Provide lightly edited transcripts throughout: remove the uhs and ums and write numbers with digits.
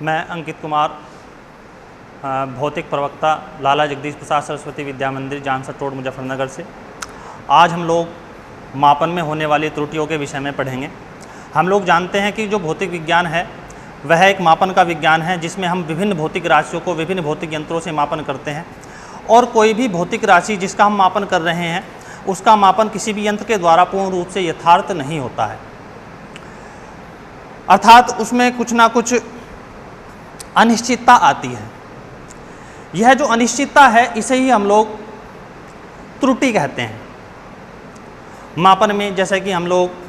मैं अंकित कुमार, भौतिक प्रवक्ता, लाला जगदीश प्रसाद सरस्वती विद्या मंदिर, जानसठ रोड, मुजफ्फरनगर से। आज हम लोग मापन में होने वाली त्रुटियों के विषय में पढ़ेंगे। हम लोग जानते हैं कि जो भौतिक विज्ञान है वह एक मापन का विज्ञान है, जिसमें हम विभिन्न भौतिक राशियों को विभिन्न भौतिक यंत्रों से मापन करते हैं, और कोई भी भौतिक राशि जिसका हम मापन कर रहे हैं उसका मापन किसी भी यंत्र के द्वारा पूर्ण रूप से यथार्थ नहीं होता है, अर्थात उसमें कुछ ना कुछ अनिश्चितता आती है। यह जो अनिश्चितता है इसे ही हम लोग त्रुटि कहते हैं। मापन में जैसे कि हम लोग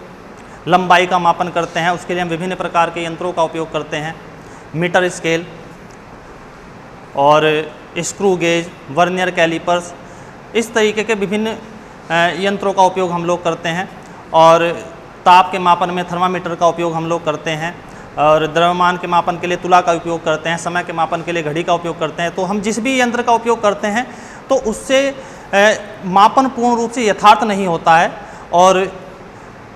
लंबाई का मापन करते हैं, उसके लिए हम विभिन्न प्रकार के यंत्रों का उपयोग करते हैं, मीटर स्केल और स्क्रू गेज, वर्नियर कैलिपर्स, इस तरीके के विभिन्न यंत्रों का उपयोग हम लोग करते हैं। और ताप के मापन में थर्मामीटर का उपयोग हम लोग करते हैं, और द्रव्यमान के मापन के लिए तुला का उपयोग करते हैं, समय के मापन के लिए घड़ी का उपयोग करते हैं। तो हम जिस भी यंत्र का उपयोग करते हैं तो उससे मापन पूर्ण रूप से यथार्थ नहीं होता है, और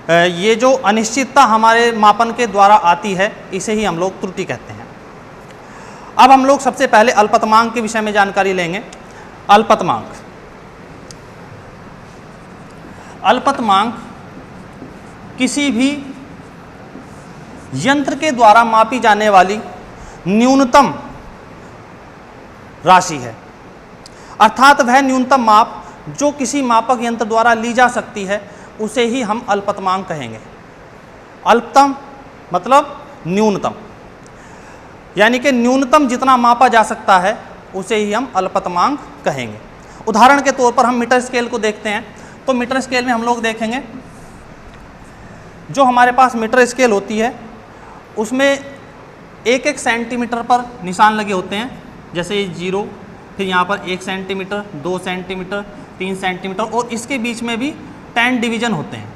ये जो अनिश्चितता हमारे मापन के द्वारा आती है इसे ही हम लोग त्रुटि कहते हैं। अब हम लोग सबसे पहले अल्पतमांक के विषय में जानकारी लेंगे। अल्पतमांक किसी भी यंत्र के द्वारा मापी जाने वाली न्यूनतम राशि है, अर्थात वह न्यूनतम माप जो किसी मापक यंत्र द्वारा ली जा सकती है उसे ही हम अल्पतमांक कहेंगे। अल्पतम मतलब न्यूनतम, यानी कि न्यूनतम जितना मापा जा सकता है उसे ही हम अल्पतमांक कहेंगे। उदाहरण के तौर पर हम मीटर स्केल को देखते हैं, तो मीटर स्केल में हम लोग देखेंगे जो हमारे पास मीटर स्केल होती है उसमें एक एक सेंटीमीटर पर निशान लगे होते हैं, जैसे 0, फिर यहाँ पर 1 सेंटीमीटर, 2 सेंटीमीटर, 3 सेंटीमीटर, और इसके बीच में भी 10 डिवीजन होते हैं।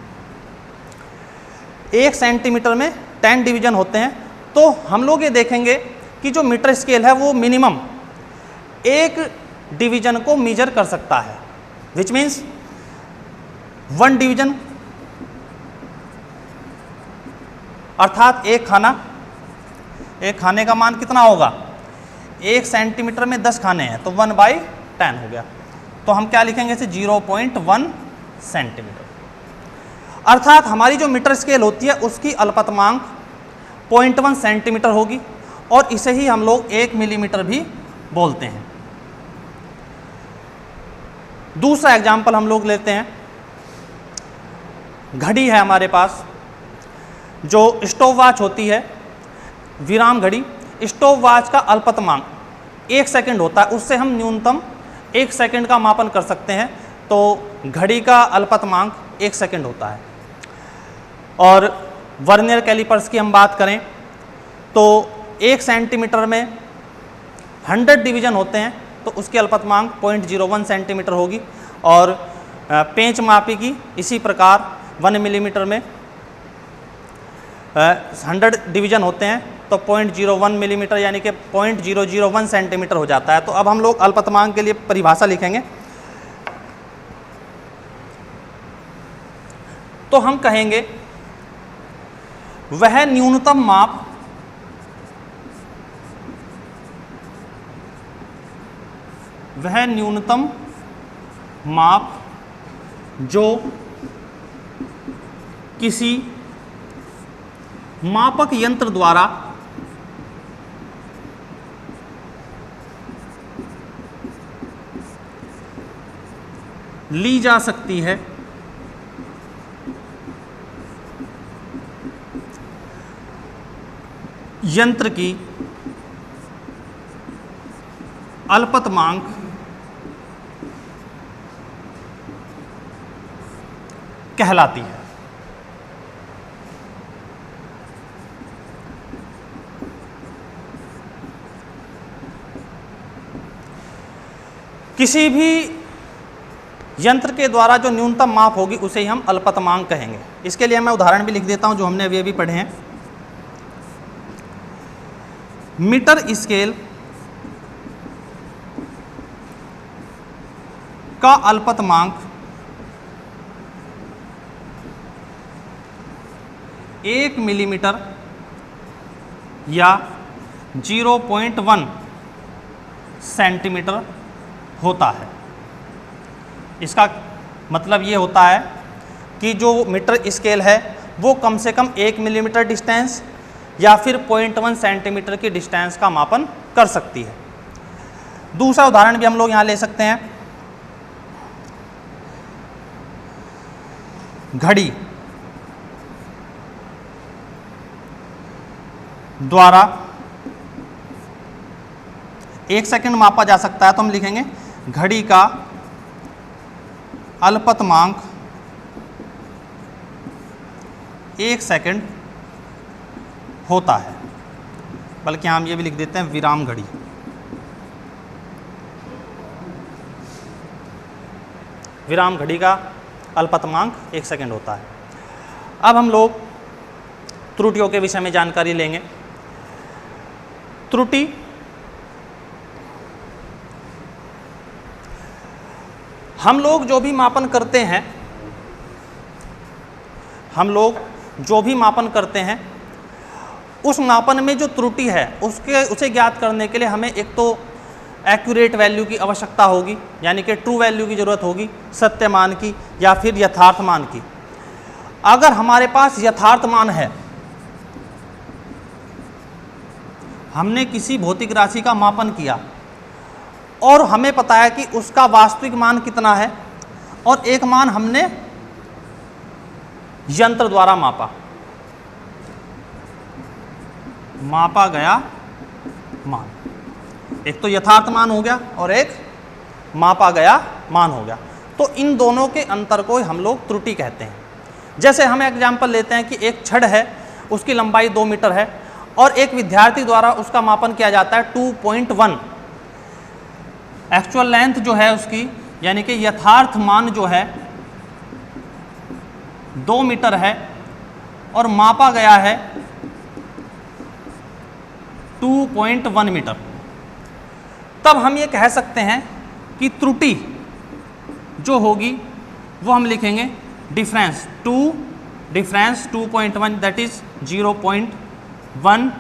1 सेंटीमीटर में 10 डिवीजन होते हैं। तो हम लोग ये देखेंगे कि जो मीटर स्केल है वो मिनिमम 1 डिवीजन को मेजर कर सकता है, विच मीन्स 1 डिवीजन, अर्थात एक खाने का मान कितना होगा, 1 सेंटीमीटर में 10 खाने हैं तो 1/10 हो गया। तो हम क्या लिखेंगे इसे, 0.1 सेंटीमीटर। अर्थात हमारी जो मीटर स्केल होती है उसकी अल्पतमांक 0.1 सेंटीमीटर होगी, और इसे ही हम लोग 1 मिलीमीटर भी बोलते हैं। दूसरा एग्जाम्पल हम लोग लेते हैं, घड़ी है हमारे पास, जो स्टॉप वॉच होती है, विराम घड़ी, स्टॉप वॉच का अल्पतमांक 1 सेकंड होता है, उससे हम न्यूनतम 1 सेकंड का मापन कर सकते हैं। तो घड़ी का अल्पतमांक 1 सेकंड होता है। और वर्नियर कैलिपर्स की हम बात करें तो 1 सेंटीमीटर में 100 डिवीजन होते हैं, तो उसकी अल्पतमांक 0.01 सेंटीमीटर होगी। और पेंच मापी की इसी प्रकार 1 मिलीमीटर में 100 डिवीजन होते हैं, तो 0.01 मिलीमीटर यानी कि 0.001 सेंटीमीटर हो जाता है। तो अब हम लोग अल्पतमांक के लिए परिभाषा लिखेंगे। तो हम कहेंगे वह न्यूनतम माप जो किसी मापक यंत्र द्वारा ली जा सकती है यंत्र की अल्पतमांक कहलाती है। किसी भी यंत्र के द्वारा जो न्यूनतम माप होगी उसे ही हम अल्पतमांक कहेंगे। इसके लिए मैं उदाहरण भी लिख देता हूं जो हमने अभी पढ़े हैं। मीटर स्केल का अल्पतमांक 1 मिलीमीटर या 0.1 सेंटीमीटर होता है। इसका मतलब ये होता है कि जो मीटर स्केल है वो कम से कम 1 मिलीमीटर डिस्टेंस या फिर 0.1 सेंटीमीटर की डिस्टेंस का मापन कर सकती है। दूसरा उदाहरण भी हम लोग यहाँ ले सकते हैं। घड़ी द्वारा 1 सेकंड मापा जा सकता है, तो हम लिखेंगे घड़ी का अल्पतमांक 1 सेकंड होता है, बल्कि हम ये भी लिख देते हैं विराम घड़ी। विराम घड़ी का अल्पतमांक 1 सेकंड होता है। अब हम लोग त्रुटियों के विषय में जानकारी लेंगे। त्रुटि हम लोग जो भी मापन करते हैं, उस मापन में जो त्रुटि है उसे ज्ञात करने के लिए हमें एक तो एक्यूरेट वैल्यू की आवश्यकता होगी, यानी कि ट्रू वैल्यू की ज़रूरत होगी, सत्य मान की या फिर यथार्थ मान की। अगर हमारे पास यथार्थ मान है, हमने किसी भौतिक राशि का मापन किया और हमें पता है कि उसका वास्तविक मान कितना है, और एक मान हमने यंत्र द्वारा मापा गया मान, एक तो यथार्थ मान हो गया और एक मापा गया मान हो गया, तो इन दोनों के अंतर को हम लोग त्रुटि कहते हैं। जैसे हम एग्जाम्पल लेते हैं कि एक छड़ है, उसकी लंबाई 2 मीटर है और एक विद्यार्थी द्वारा उसका मापन किया जाता है 2.1। एक्चुअल लेंथ जो है उसकी, यानी कि यथार्थ मान जो है 2 मीटर है और मापा गया है 2.1 मीटर। तब हम ये कह सकते हैं कि त्रुटि जो होगी वो हम लिखेंगे डिफरेंस 2.1 दैट इज 0.1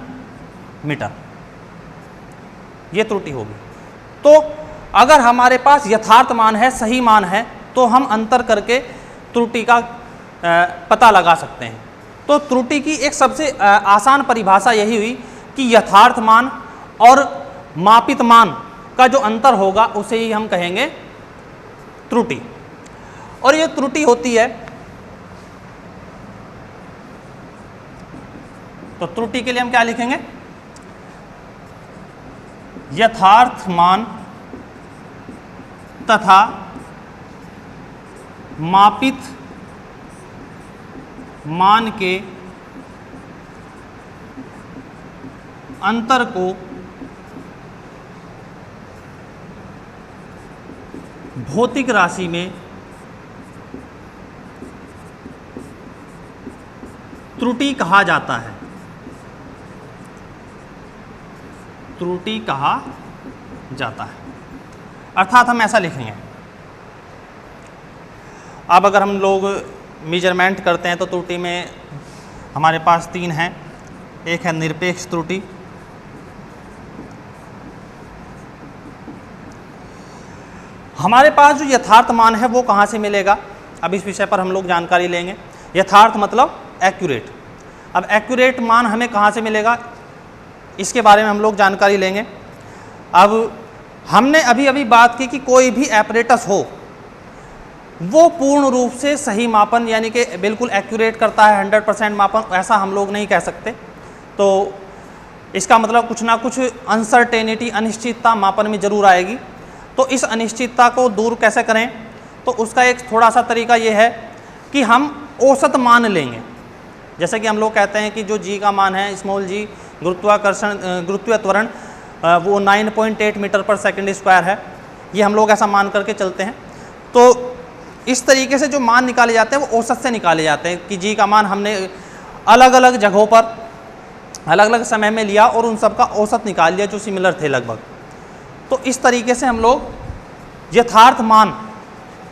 मीटर, ये त्रुटि होगी। तो अगर हमारे पास यथार्थ मान है, सही मान है, तो हम अंतर करके त्रुटि का पता लगा सकते हैं। तो त्रुटि की एक सबसे आसान परिभाषा यही हुई कि यथार्थ मान और मापित मान का जो अंतर होगा उसे ही हम कहेंगे त्रुटि। और ये त्रुटि होती है, तो त्रुटि के लिए हम क्या लिखेंगे? यथार्थ मान तथा मापित मान के अंतर को भौतिक राशि में त्रुटि कहा जाता है। त्रुटि कहा जाता है, अर्थात हम ऐसा लिखेंगे। अब अगर हम लोग मेजरमेंट करते हैं तो त्रुटि में हमारे पास 3 हैं। एक है निरपेक्ष त्रुटि, हमारे पास जो यथार्थ मान है वो कहाँ से मिलेगा, अब इस विषय पर हम लोग जानकारी लेंगे। यथार्थ मतलब एक्यूरेट। अब एक्यूरेट मान हमें कहाँ से मिलेगा, इसके बारे में हम लोग जानकारी लेंगे। अब हमने अभी अभी बात की कि कोई भी एपरेटस हो वो पूर्ण रूप से सही मापन यानी कि बिल्कुल एक्यूरेट करता है, 100% मापन, ऐसा हम लोग नहीं कह सकते। तो इसका मतलब कुछ ना कुछ अनसर्टेनिटी, अनिश्चितता मापन में जरूर आएगी। तो इस अनिश्चितता को दूर कैसे करें, तो उसका एक थोड़ा सा तरीका ये है कि हम औसत मान लेंगे। जैसे कि हम लोग कहते हैं कि जो जी का मान है, स्मॉल जी, गुरुत्वीय त्वरण वो 9.8 मीटर पर सेकंड स्क्वायर है, ये हम लोग ऐसा मान करके चलते हैं। तो इस तरीके से जो मान निकाले जाते हैं वो औसत से निकाले जाते हैं कि जी का मान हमने अलग अलग जगहों पर अलग अलग समय में लिया और उन सब का औसत निकाल लिया जो सिमिलर थे लगभग। तो इस तरीके से हम लोग यथार्थ मान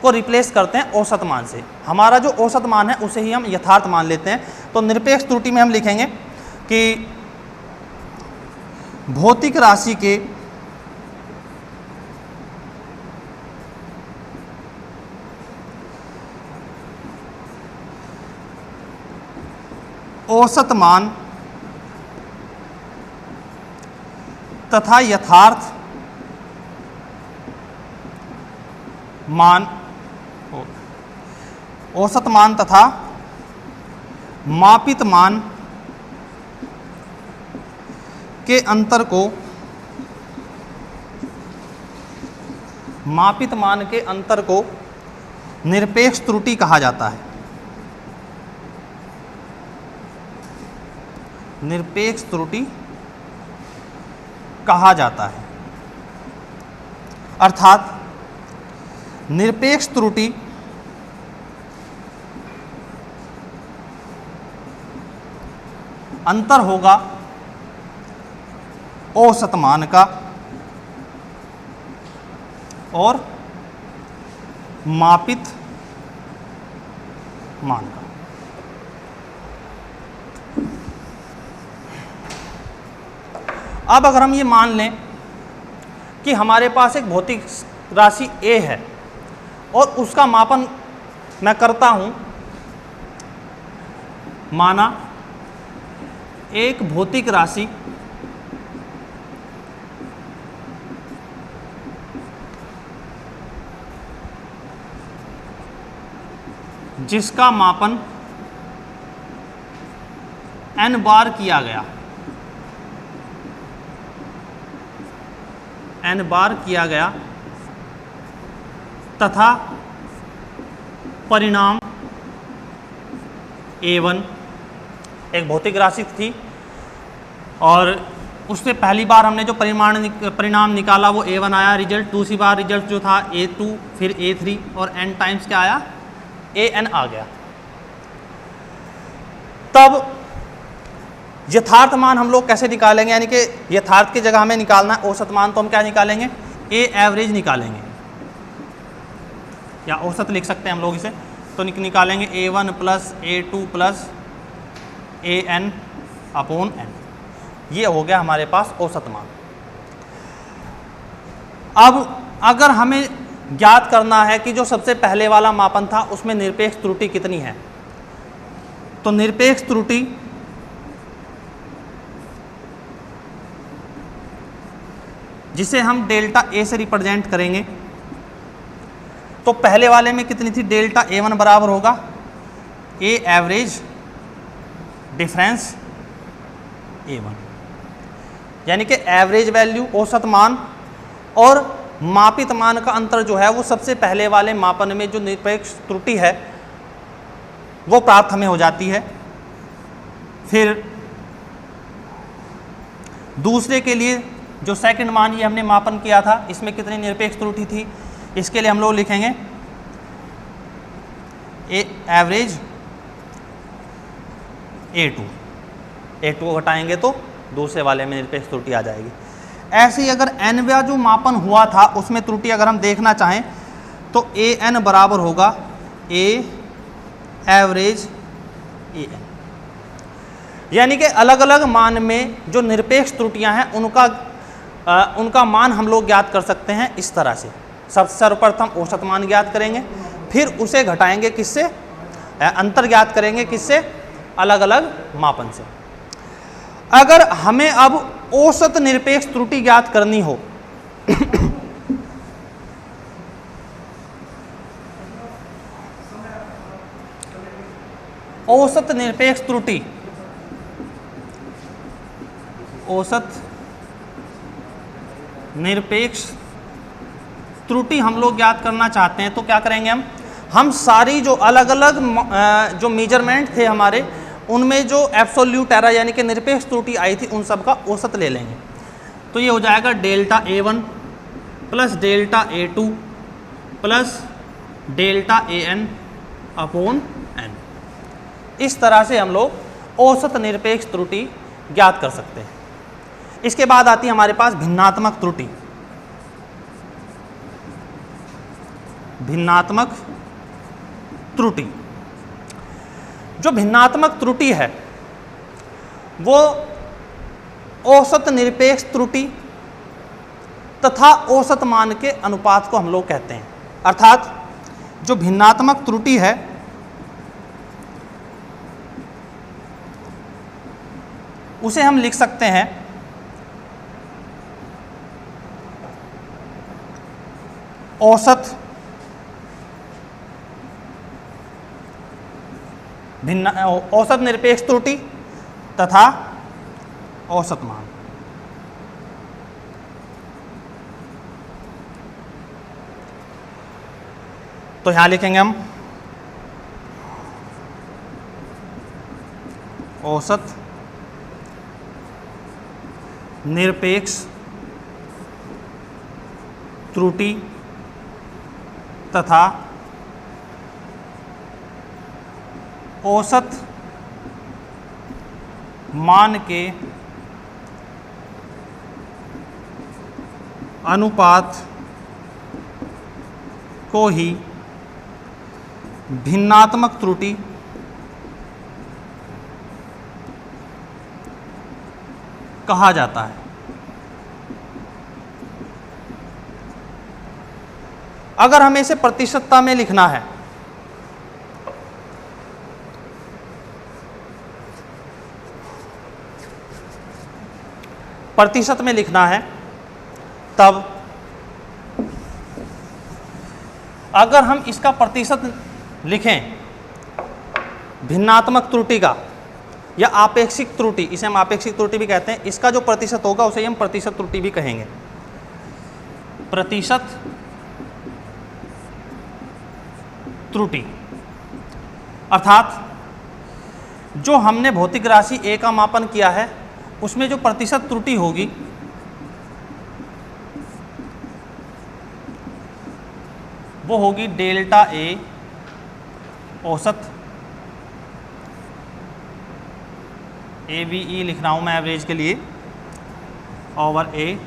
को रिप्लेस करते हैं औसत मान से। हमारा जो औसत मान है उसे ही हम यथार्थ मान लेते हैं। तो निरपेक्ष त्रुटि में हम लिखेंगे कि भौतिक राशि के औसत मान तथा यथार्थ मान, औसत मान तथा मापित मान के अंतर को निरपेक्ष त्रुटि कहा जाता है। निरपेक्ष त्रुटि कहा जाता है। अर्थात निरपेक्ष त्रुटि अंतर होगा औसत मान का और मापित मान का। अब अगर हम ये मान लें कि हमारे पास एक भौतिक राशि A है और उसका मापन मैं करता हूं, माना एक भौतिक राशि जिसका मापन n बार किया गया, n बार किया गया तथा परिणाम A1 एक भौतिक राशि थी और उससे पहली बार हमने जो परिणाम निकाला वो A1 आया रिजल्ट, दूसरी बार रिजल्ट जो था A2, फिर A3 और n टाइम्स क्या आया, AN आ गया। तब यथार्थ मान हम लोग कैसे निकालेंगे, यानी कि यथार्थ की जगह हमें निकालना है औसत मान, तो हम क्या निकालेंगे, A एवरेज निकालेंगे या औसत लिख सकते हैं हम लोग इसे, तो निकालेंगे A1 plus A2 plus AN upon n। ये हो गया हमारे पास औसत मान। अब अगर हमें ज्ञात करना है कि जो सबसे पहले वाला मापन था उसमें निरपेक्ष त्रुटि कितनी है, तो निरपेक्ष त्रुटि जिसे हम डेल्टा A से रिप्रेजेंट करेंगे, तो पहले वाले में कितनी थी, डेल्टा A1 बराबर होगा A एवरेज डिफरेंस A1, यानी कि एवरेज वैल्यू औसत मान और मापित मान का अंतर जो है वो सबसे पहले वाले मापन में जो निरपेक्ष त्रुटि है वो प्राप्त हमें हो जाती है। फिर दूसरे के लिए जो सेकंड मान ये हमने मापन किया था, इसमें कितनी निरपेक्ष त्रुटि थी, इसके लिए हम लोग लिखेंगे एवरेज A2 को घटाएंगे तो दूसरे वाले में निरपेक्ष त्रुटि आ जाएगी। ऐसे ही अगर nवा जो मापन हुआ था उसमें त्रुटि अगर हम देखना चाहें तो AN बराबर होगा A एवरेज AN, यानी कि अलग अलग मान में जो निरपेक्ष त्रुटियां हैं उनका मान हम लोग ज्ञात कर सकते हैं इस तरह से। सर्वप्रथम औसत मान ज्ञात करेंगे, फिर उसे घटाएंगे किससे, अंतर ज्ञात करेंगे किससे, अलग अलग मापन से। अगर हमें अब औसत निरपेक्ष त्रुटि ज्ञात करनी हो औसत निरपेक्ष त्रुटि, औसत निरपेक्ष त्रुटि हम लोग ज्ञात करना चाहते हैं तो क्या करेंगे, हम सारी जो अलग अलग जो मेजरमेंट थे हमारे उनमें जो एब्सोल्यूट एरर यानी कि निरपेक्ष त्रुटि आई थी उन सब का औसत ले लेंगे। तो ये हो जाएगा delta A1 plus delta A2 plus delta AN upon n। इस तरह से हम लोग औसत निरपेक्ष त्रुटि ज्ञात कर सकते हैं। इसके बाद आती है हमारे पास भिन्नात्मक त्रुटि। भिन्नात्मक त्रुटि, जो भिन्नात्मक त्रुटि है वो औसत निरपेक्ष त्रुटि तथा औसत मान के अनुपात को हम लोग कहते हैं। अर्थात जो भिन्नात्मक त्रुटि है उसे हम लिख सकते हैं औसत औसत निरपेक्ष त्रुटि तथा औसत मान। तो यहां लिखेंगे हम औसत निरपेक्ष त्रुटि तथा औसत मान के अनुपात को ही भिन्नात्मक त्रुटि कहा जाता है। अगर हमें इसे प्रतिशतता में लिखना है प्रतिशत में लिखना है तब अगर हम इसका प्रतिशत लिखें भिन्नात्मक त्रुटि का या आपेक्षिक त्रुटि, इसे हम आपेक्षिक त्रुटि भी कहते हैं, इसका जो प्रतिशत होगा उसे हम प्रतिशत त्रुटि भी कहेंगे। प्रतिशत त्रुटि अर्थात जो हमने भौतिक राशि A का मापन किया है उसमें जो प्रतिशत त्रुटि होगी वो होगी डेल्टा A औसत, AVE लिख रहा हूँ मैं एवरेज के लिए, ओवर A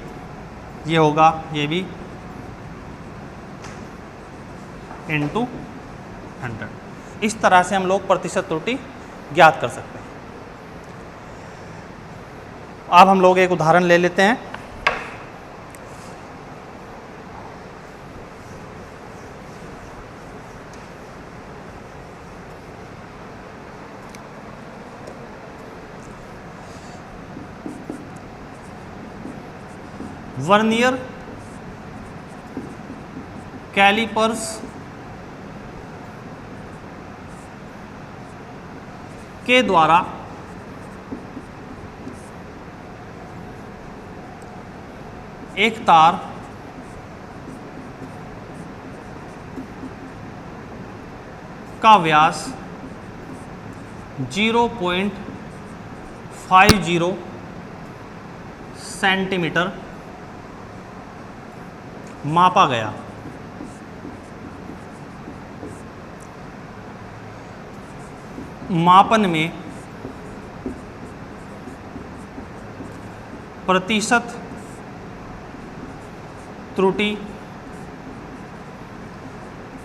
ये होगा ये भी इंटू 100। इस तरह से हम लोग प्रतिशत त्रुटि ज्ञात कर सकते हैं। अब हम लोग एक उदाहरण ले लेते हैं। वर्नियर कैलिपर्स के द्वारा एक तार का व्यास 0.50 सेंटीमीटर मापा गया। मापन में प्रतिशत त्रुटि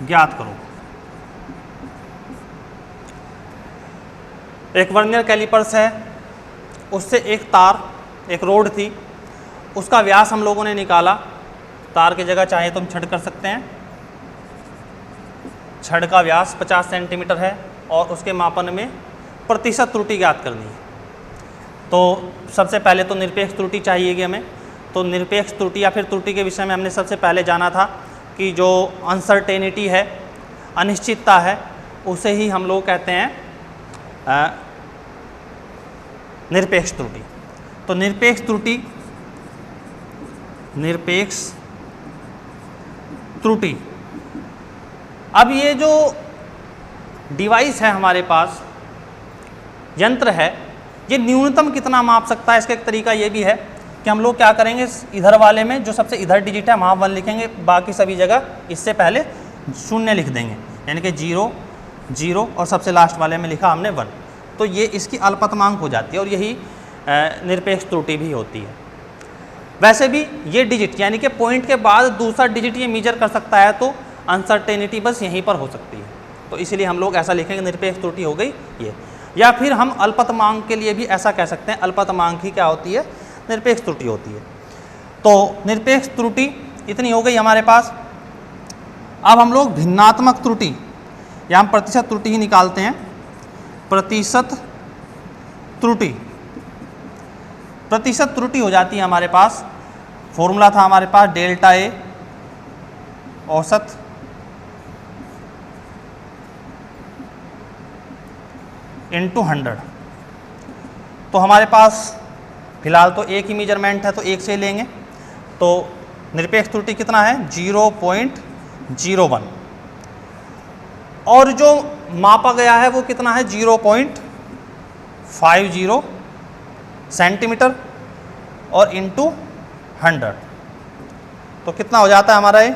ज्ञात करो। एक वर्नियर कैलिपर्स है, उससे एक तार, एक रोड थी, उसका व्यास हम लोगों ने निकाला। तार की जगह चाहे तो हम छड़ कर सकते हैं। छड़ का व्यास 50 सेंटीमीटर है और उसके मापन में प्रतिशत त्रुटि ज्ञात करनी है। तो सबसे पहले तो निरपेक्ष त्रुटि चाहिएगी हमें। तो निरपेक्ष त्रुटि या फिर त्रुटि के विषय में हमने सबसे पहले जाना था कि जो अनसर्टेनिटी है, अनिश्चितता है, उसे ही हम लोग कहते हैं निरपेक्ष त्रुटि। तो निरपेक्ष त्रुटि, निरपेक्ष त्रुटि। अब ये जो डिवाइस है हमारे पास, यंत्र है, ये न्यूनतम कितना माप सकता है, इसका एक तरीका ये भी है कि हम लोग क्या करेंगे, इधर वाले में जो सबसे इधर डिजिट है वहाँ 1 लिखेंगे, बाकी सभी जगह इससे पहले 0 लिख देंगे, यानी कि 0 0 और सबसे लास्ट वाले में लिखा हमने 1। तो ये इसकी अल्पतमांक हो जाती है और यही निरपेक्ष त्रुटि भी होती है। वैसे भी ये डिजिट यानी कि पॉइंट के बाद दूसरा डिजिट ये मेजर कर सकता है, तो अनसर्टेनिटी बस यहीं पर हो सकती है। तो इसीलिए हम लोग ऐसा लिखेंगे निरपेक्ष त्रुटि हो गई ये। या फिर हम अल्पतमांक के लिए भी ऐसा कह सकते हैं। अल्पतमांक ही क्या होती है, निरपेक्ष त्रुटि होती है। तो निरपेक्ष त्रुटि इतनी हो गई हमारे पास। अब हम लोग भिन्नात्मक त्रुटि या हम प्रतिशत त्रुटि ही निकालते हैं। प्रतिशत त्रुटि, प्रतिशत त्रुटि हो जाती है हमारे पास, फॉर्मूला था हमारे पास डेल्टा ए औसत इंटू 100। तो हमारे पास फिलहाल तो एक ही मेजरमेंट है तो एक से ही लेंगे। तो निरपेक्ष त्रुटि कितना है 0.01 और जो मापा गया है वो कितना है 0.50 सेंटीमीटर और इंटू 100। तो कितना हो जाता है हमारा ये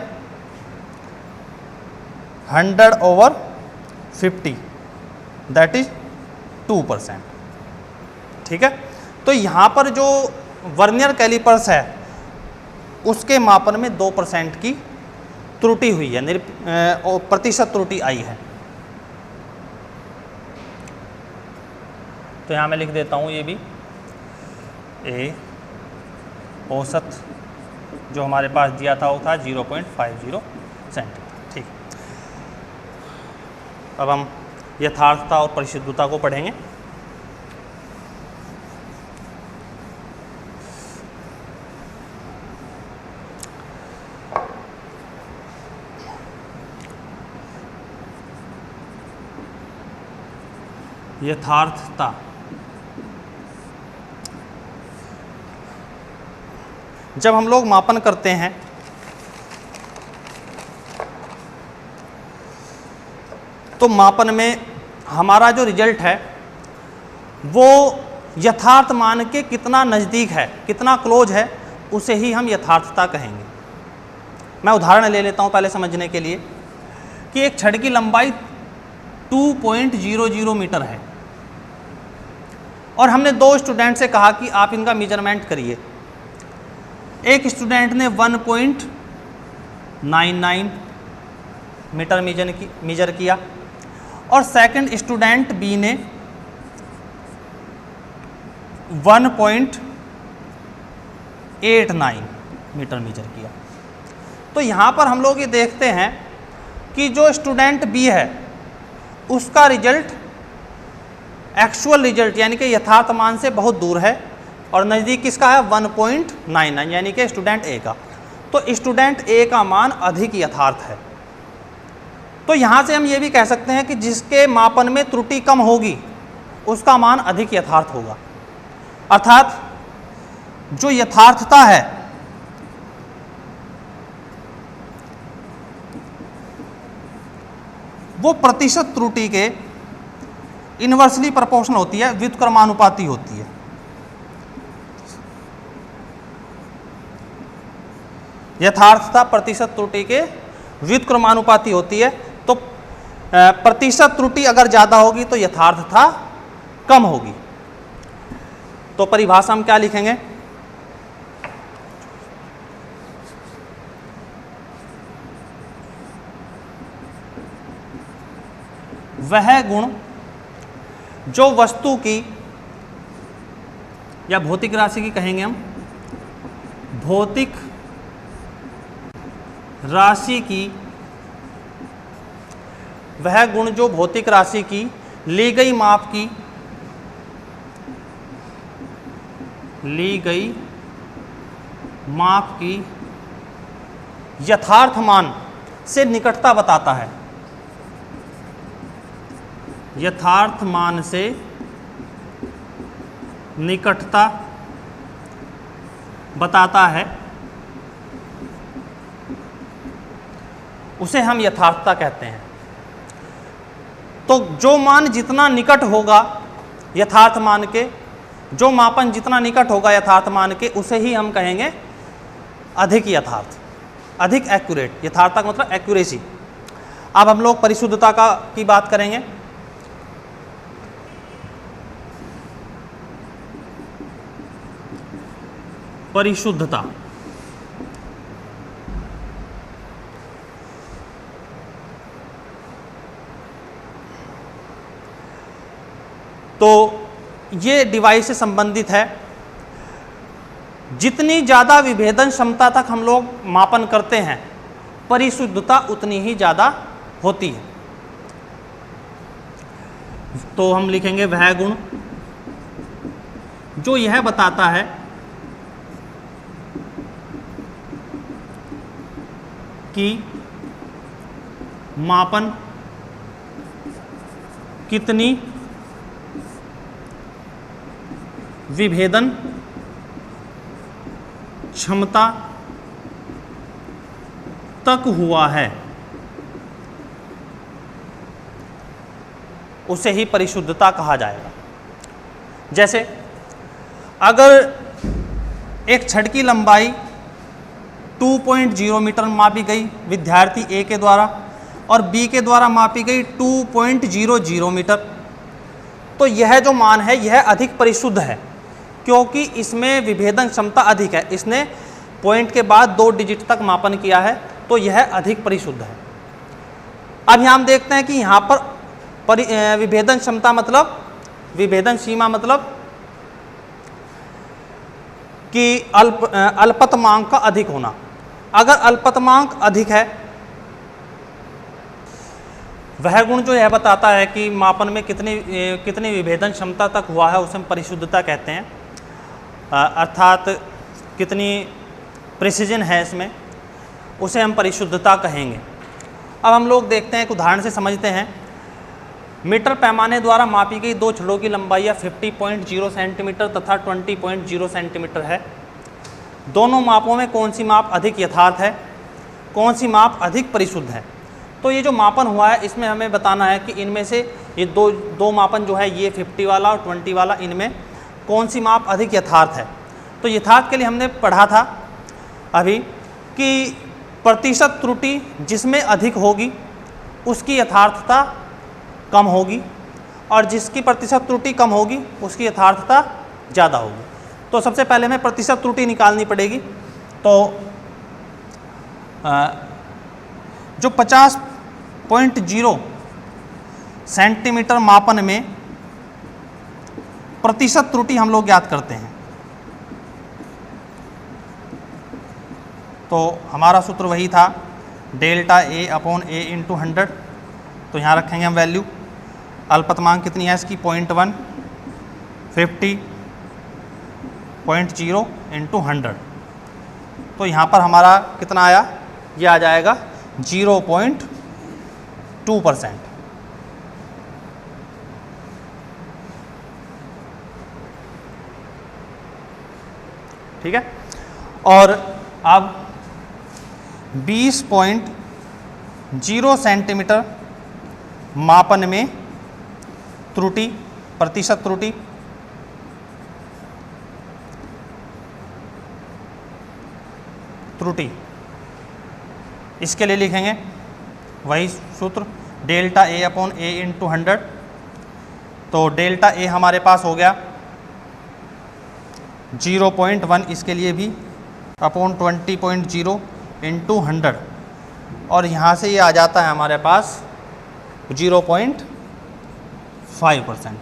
100/50 दैट इज 2%। ठीक है। तो यहाँ पर जो वर्नियर कैलिपर्स है उसके मापन में 2% की त्रुटि हुई है, प्रतिशत त्रुटि आई है। तो यहाँ मैं लिख देता हूँ ये भी ए औसत जो हमारे पास दिया था वो था 0.50 सेंटीमीटर। ठीक। अब हम यथार्थता और परिशुद्धता को पढ़ेंगे। यथार्थता, जब हम लोग मापन करते हैं तो मापन में हमारा जो रिजल्ट है वो यथार्थ मान के कितना नज़दीक है, कितना क्लोज है, उसे ही हम यथार्थता कहेंगे। मैं उदाहरण ले लेता हूँ पहले समझने के लिए कि एक छड़ की लंबाई 2.00 मीटर है और हमने दो स्टूडेंट से कहा कि आप इनका मेजरमेंट करिए। एक स्टूडेंट ने 1.99 मीटर मेजर किया और सेकंड स्टूडेंट बी ने 1.89 मीटर मेजर किया। तो यहाँ पर हम लोग ये देखते हैं कि जो स्टूडेंट बी है उसका रिजल्ट एक्चुअल रिजल्ट यानी कि यथार्थ मान से बहुत दूर है और नज़दीक किसका है 1.99 यानी कि स्टूडेंट ए का। तो स्टूडेंट ए का मान अधिक यथार्थ है। तो यहाँ से हम ये भी कह सकते हैं कि जिसके मापन में त्रुटि कम होगी उसका मान अधिक यथार्थ होगा। अर्थात जो यथार्थता है वो प्रतिशत त्रुटि के इन्वर्सली प्रोपोर्शनल होती है, व्युत्क्रमानुपाती होती है। यथार्थता प्रतिशत त्रुटि के व्युत्क्रमानुपाती होती है। तो प्रतिशत त्रुटि अगर ज़्यादा होगी तो यथार्थता कम होगी। तो परिभाषा हम क्या लिखेंगे, वह गुण जो वस्तु की या भौतिक राशि की कहेंगे हम, भौतिक राशि की, वह गुण जो भौतिक राशि की ली गई माप की यथार्थ मान से निकटता बताता है, यथार्थ मान से निकटता बताता है, उसे हम यथार्थता कहते हैं। तो जो मान जितना निकट होगा यथार्थ मान के, जो मापन जितना निकट होगा यथार्थ मान के, उसे ही हम कहेंगे अधिक यथार्थ, अधिक एक्यूरेट। यथार्थता का मतलब एक्यूरेसी। अब हम लोग परिशुद्धता की बात करेंगे। परिशुद्धता, तो ये डिवाइस से संबंधित है। जितनी ज़्यादा विभेदन क्षमता तक हम लोग मापन करते हैं, परिशुद्धता उतनी ही ज़्यादा होती है। तो हम लिखेंगे वह गुण जो यह बताता है कि मापन कितनी विभेदन क्षमता तक हुआ है, उसे ही परिशुद्धता कहा जाएगा। जैसे अगर एक छड़ की लंबाई 2.0 मीटर मापी गई विद्यार्थी ए के द्वारा और बी के द्वारा मापी गई 2.00 मीटर, तो यह जो मान है यह अधिक परिशुद्ध है, क्योंकि इसमें विभेदन क्षमता अधिक है। इसने पॉइंट के बाद 2 डिजिट तक मापन किया है, तो यह अधिक परिशुद्ध है। अब यहाँ हम देखते हैं कि यहाँ पर विभेदन क्षमता मतलब विभेदन सीमा मतलब कि अल्पतमांक का अधिक होना। अगर अल्पतमांक अधिक है, वह गुण जो यह बताता है कि मापन में कितनी विभेदन क्षमता तक हुआ है, उसे हम परिशुद्धता कहते हैं। अर्थात कितनी प्रिसिजन है इसमें, उसे हम परिशुद्धता कहेंगे। अब हम लोग देखते हैं, एक उदाहरण से समझते हैं। मीटर पैमाने द्वारा मापी गई 2 छड़ों की लंबाई 50.0 सेंटीमीटर तथा 20.0 सेंटीमीटर है। दोनों मापों में कौन सी माप अधिक यथार्थ है, कौन सी माप अधिक परिशुद्ध है? तो ये जो मापन हुआ है, इसमें हमें बताना है कि इनमें से ये दो मापन जो है, ये 50 वाला और 20 वाला, इनमें कौन सी माप अधिक यथार्थ है। तो यथार्थ के लिए हमने पढ़ा था अभी कि प्रतिशत त्रुटि जिसमें अधिक होगी उसकी यथार्थता कम होगी, और जिसकी प्रतिशत त्रुटि कम होगी उसकी यथार्थता ज़्यादा होगी। तो सबसे पहले हमें प्रतिशत त्रुटि निकालनी पड़ेगी। तो जो 50.0 सेंटीमीटर मापन में प्रतिशत त्रुटि हम लोग ज्ञात करते हैं, तो हमारा सूत्र वही था delta A upon A into 100। तो यहाँ रखेंगे हम वैल्यू। अल्पतमांक कितनी है इसकी 0.1, 50.0 इंटू 100। तो यहाँ पर हमारा कितना आया, ये आ जाएगा 0.2%। ठीक है। और अब 20.0 सेंटीमीटर मापन में त्रुटि, प्रतिशत त्रुटि, इसके लिए लिखेंगे वही सूत्र delta A upon A into 100। तो डेल्टा ए हमारे पास हो गया 0.1, इसके लिए भी अपॉन 20.0 इंटू 100, और यहाँ से ये आ जाता है हमारे पास 0.5%।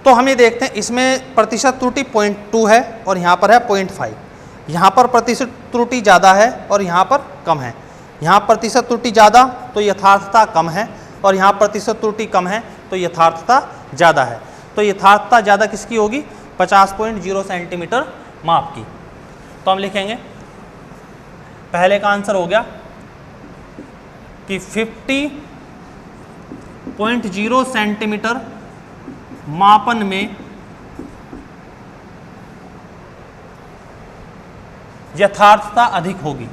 तो हम ये देखते हैं, इसमें प्रतिशत त्रुटि 0.2 है और यहाँ पर है 0.5। यहाँ पर प्रतिशत त्रुटि ज़्यादा है और यहाँ पर कम है। यहाँ प्रतिशत त्रुटि ज़्यादा तो यथार्थता कम है, और यहाँ प्रतिशत त्रुटि कम है तो यथार्थता ज़्यादा है। तो यथार्थता ज़्यादा किसकी होगी, 50.0 सेंटीमीटर माप की। तो हम लिखेंगे, पहले का आंसर हो गया कि 50.0 सेंटीमीटर मापन में यथार्थता अधिक होगी,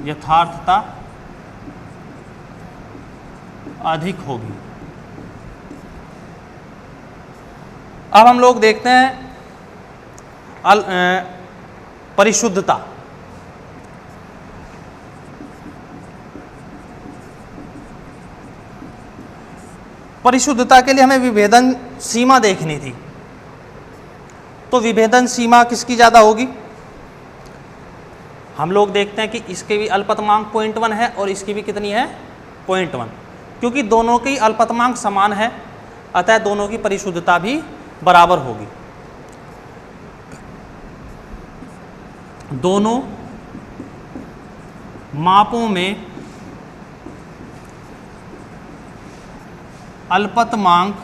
यथार्थता अधिक होगी। अब हम लोग देखते हैं परिशुद्धता। परिशुद्धता के लिए हमें विभेदन सीमा देखनी थी। तो विभेदन सीमा किसकी ज़्यादा होगी? हम लोग देखते हैं कि इसके भी अल्पतमांक 0.1 है और इसकी भी कितनी है 0.1, क्योंकि दोनों की अल्पतमांक समान है, अतः दोनों की परिशुद्धता भी बराबर होगी। दोनों मापों में अल्पतमांक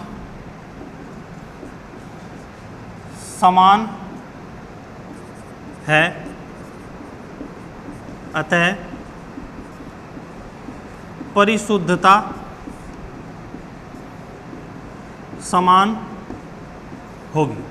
समान है, अतः परिशुद्धता समान होगी।